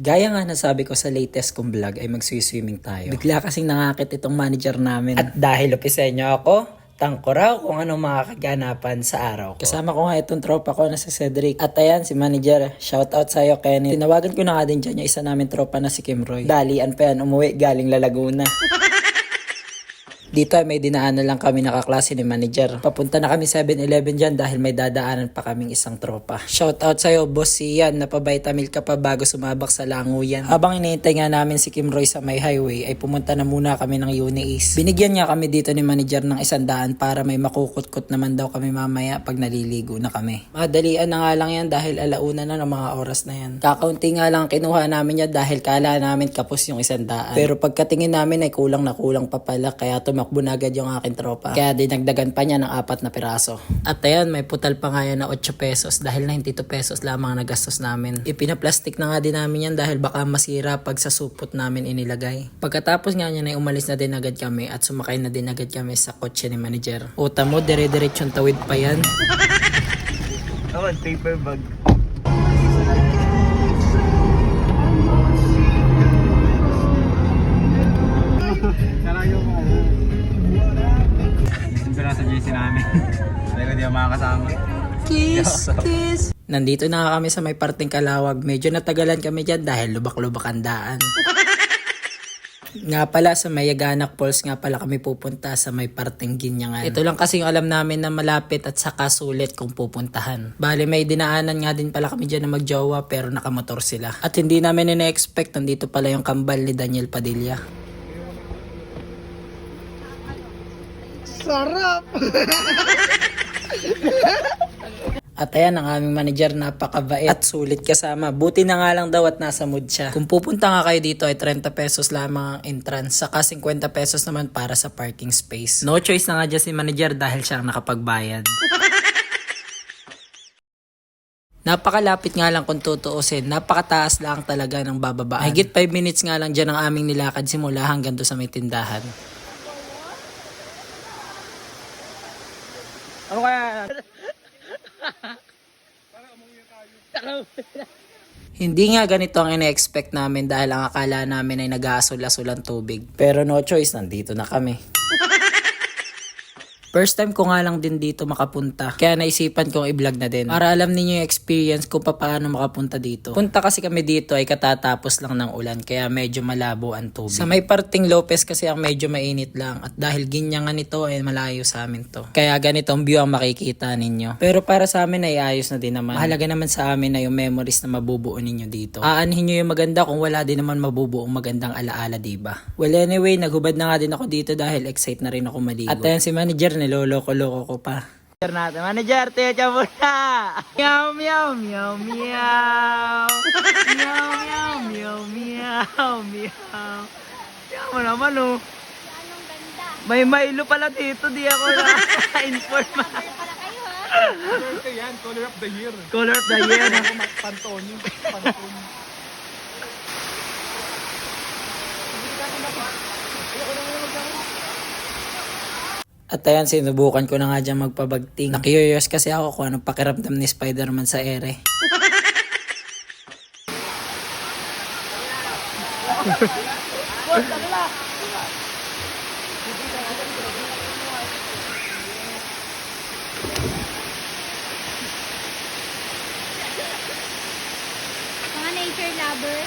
Gaya nga nasabi ko sa latest kong vlog ay magswi-swimming tayo. Bigla kasing nangakit itong manager namin. At dahil opisenyo ako, tangko raw kung anong mga kaganapan sa araw ko. Kasama ko nga itong tropa ko na si Cedric. At ayan si manager, shoutout sa'yo Kenny. Tinawagan ko na nga din dyan yung isa namin tropa na si Kim Roy. Dalian pa yan, umuwi galing Laguna. Dito ay may dinaanan lang kami nakaklase ni manager. Papunta na kami 7-Eleven dyan dahil may dadaanan pa kaming isang tropa. Shoutout sa'yo, boss Ian. Napavitamil ka pa bago sumabak sa languyan. Habang iniintay nga namin si Kim Roy sa may highway, ay pumunta na muna kami ng Unis. Binigyan niya kami dito ni manager ng 100 para may makukut-kut naman daw kami mamaya pag naliligo na kami. Madalian na nga lang yan dahil alauna na ng mga oras na yan. Kakaunti nga lang kinuha namin yan dahil kala namin kapos yung 100. Pero pagkatingin namin ay kulang na kulang pa pala kaya tumakbo na agad yung aking tropa. Kaya dinagdagan pa niya ng 4 na piraso. At ayan, may putal pa nga yan na 8 pesos dahil 92 pesos lamang ang nagastos namin. Ipinaplastic na nga din namin yan dahil baka masira pag sa supot namin inilagay. Pagkatapos nga niya ay umalis na din agad kami at sumakay na din agad kami sa kotse ni manager. Uta mo, dire-diretsyon tawid pa yan. Oh, paper bag. Sa JC namin. Dahil ko di ako makakasama. Kiss. Nandito na kami sa may parting Kalawag. Medyo natagalan kami dyan dahil lubak-lubak ang daan. Nga pala sa may Yaganak Falls nga pala kami pupunta sa may parting Ginyangan. Ito lang kasi yung alam namin na malapit at saka sulit kung pupuntahan. Bali may dinaanan nga din pala kami dyan na magjowa pero nakamotor sila. At hindi namin ina-expect nandito pala yung kambal ni Daniel Padilla. Sarap! At ayan ang aming manager, napakabait at sulit kasama. Buti na nga lang daw at nasa mood siya. Kung pupunta nga kayo dito ay 30 pesos lamang ang entrance, saka 50 pesos naman para sa parking space. No choice na nga dyan si manager dahil siya ang nakapagbayad. Napakalapit nga lang kung tutuusin, napakataas lang talaga ng bababaan. Higit 5 minutes nga lang dyan ang aming nilakad simula hanggang doon sa may tindahan. Ano kaya? Hindi nga ganito ang ina-expect namin dahil ang akala namin ay nag-aasul-asul ang tubig. Pero no choice, nandito na kami. First time ko nga lang din dito makapunta. Kaya naisipan kong i-vlog na din. Para alam niyo yung experience kung paano makapunta dito. Punta kasi kami dito ay katatapos lang ng ulan. Kaya medyo malabo ang tubig. Sa may parting Lopez kasi ang medyo mainit lang. At dahil Ginyangan ito ay malayo sa amin to. Kaya ganitong view ang makikita ninyo. Pero para sa amin ay ayos na din naman. Mahalaga naman sa amin na yung memories na mabubuo ninyo dito. Aanhin nyo yung maganda kung wala din naman mabubuong magandang alaala, diba? Well anyway, naghubad na nga din ako dito dahil excited na rin ako maligo. At ayan si manager, niloloko-loko ko pa. Manager, tiya muna! Meow, meow, meow, meow! Meow, meow, meow, meow, meow! Meow mo naman, oh! May Milo pala dito, di ako na-inform. Color of the year. Color of the year. Pantone. At ayan, sinubukan ko na nga dyan magpabagting. Na-curious kasi ako kung anong pakiramdam ni Spider-Man sa ere. Mga nature lover.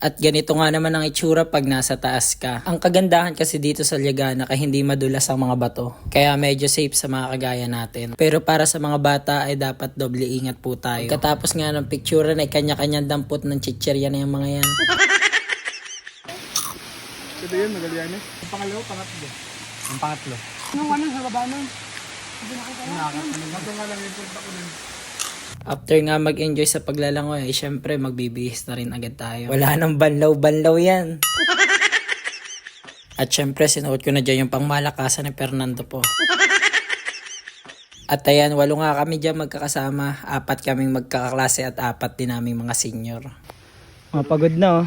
At ganito nga naman ang itsura pag nasa taas ka. Ang kagandahan kasi dito sa Liagana kaya hindi madulas ang mga bato. Kaya medyo safe sa mga kagaya natin. Pero para sa mga bata ay dapat doble ingat po tayo. Pagkatapos nga ng picture ay kanya-kanyang dampot ng chichirya na yung mga yan. Ito yun, magaling yan eh. Ang pangalawa, pangatlo. Ang pangatlo. Anong ano sa baba nun? Nakakatawa nga lang yung punta ko nun. After nga mag-enjoy sa paglalangoy, ay syempre magbibihis na rin agad tayo. Wala nang banlaw-banlaw yan. At syempre sinuot ko na dyan yung pangmalakasan ni Fernando po. At ayan, 8 nga kami dyan magkakasama. 4 kaming magkakaklase at 4 din naming mga senior. Mapagod na oh.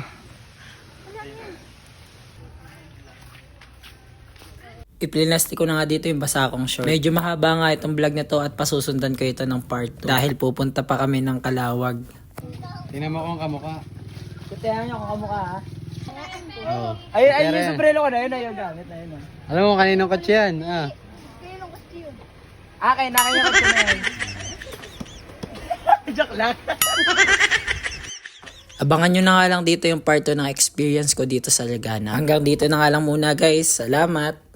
Iplinasti ko na nga dito yung basa kong short. Medyo mahaba nga itong vlog na to at pasusundan ko ito ng part 2. Dahil pupunta pa kami ng Calawag. Tingnan mo kung kamukha. Kutayan niyo kung kamukha ha. Oo. Ay, yung sombrero ko na yun, yung gamit na yun. Alam mo kaninong kotse yan? Ah. Akin, na yung kotse na yun. Joke lang. Abangan nyo na nga lang dito yung part 2 ng experience ko dito sa Lagana. Hanggang dito na nga lang muna guys. Salamat!